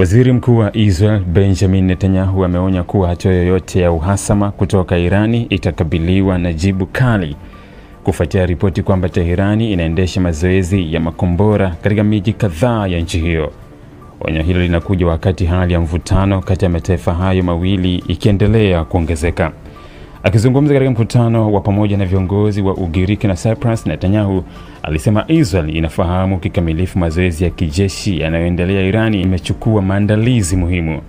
Waziri Mkuu wa Israel Benjamin Netanyahu ameonya kuwa hatua yoyote ya uhasama kutoka Irani itakabiliwa na jibu kali kufuatia ripoti kwamba Teherani inaendesha mazoezi ya makombora katika miji kadhaa ya nchi hiyo. Onyo hilo linakuja wakati hali ya mvutano kati ya mataifa hayo mawili ikiendelea kuongezeka. Akizungumza katika mkutano wa pamoja na viongozi wa Ugiriki na Cyprus, Netanyahu alisema Israel inafahamu kikamilifu mazoezi ya kijeshi yanayoendelea Irani imechukua maandalizi muhimu.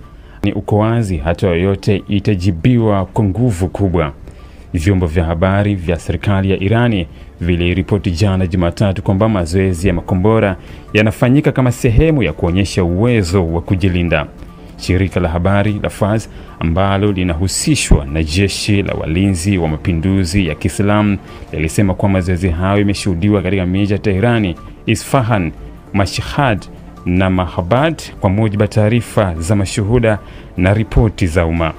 Ni uko wazi hatua yoyote itajibiwa kwa nguvu kubwa. Vyombo vya habari vya serikali ya Irani viliripoti jana Jumatatu kwamba mazoezi ya makombora yanafanyika kama sehemu ya kuonyesha uwezo wa kujilinda. Shirika la habari la Fars ambalo linahusishwa na jeshi la walinzi wa mapinduzi ya Kiislamu lilisema kwa mazoezi hayo imeshuhudiwa katika miji ya Teherani, Isfahan, Mashhad na Mahabad kwa mujibu wa taarifa za mashuhuda na ripoti za umma.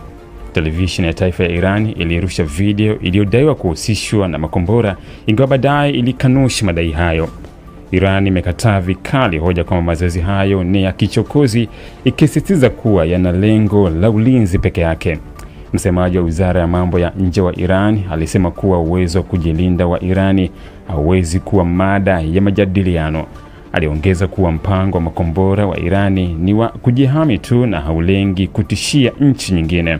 Televisheni ya taifa ya Iran ilirusha video iliyodaiwa kuhusishwa na makombora, ingawa baadaye ilikanusha madai hayo. Iran imekataa vikali hoja kwamba mazoezi hayo ni ya kichokozi, ikisisitiza kuwa yana lengo la ulinzi peke yake. Msemaji wa Wizara ya Mambo ya Nje wa Iran alisema kuwa uwezo wa kujilinda wa Irani hauwezi kuwa mada ya majadiliano. Aliongeza kuwa mpango wa makombora wa Irani ni wa kujihami tu na haulengi kutishia nchi nyingine.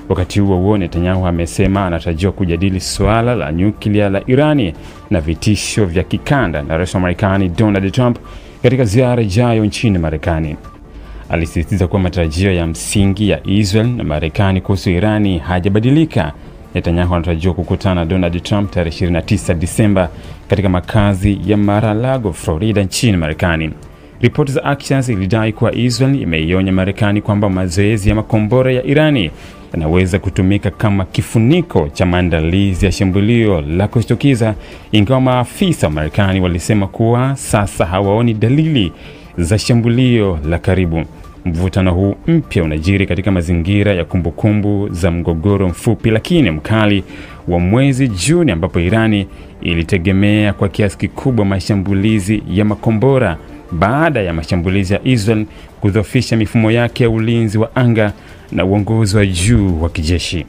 Wakati huo Netanyahu amesema anatarajiwa kujadili swala la nyuklia la Irani na vitisho vya kikanda na rais wa Marekani Donald Trump katika ziara ijayo nchini Marekani. Alisisitiza kuwa matarajio ya msingi ya Israel na Marekani kuhusu Irani hajabadilika. Netanyahu anatarajiwa kukutana na Donald Trump tarehe 29 Disemba katika makazi ya Mar-a-Lago, Florida nchini Marekani. Ripoti za Axios ilidai kuwa Israel imeionya Marekani kwamba mazoezi ya makombora ya Irani yanaweza kutumika kama kifuniko cha maandalizi ya shambulio la kushtukiza, ingawa maafisa wa Marekani walisema kuwa sasa hawaoni dalili za shambulio la karibu. Mvutano huu mpya unajiri katika mazingira ya kumbukumbu za mgogoro mfupi lakini mkali wa mwezi Juni, ambapo Irani ilitegemea kwa kiasi kikubwa mashambulizi ya makombora baada ya mashambulizi ya Israel kudhoofisha mifumo yake ya ulinzi wa anga na uongozi wa juu wa kijeshi.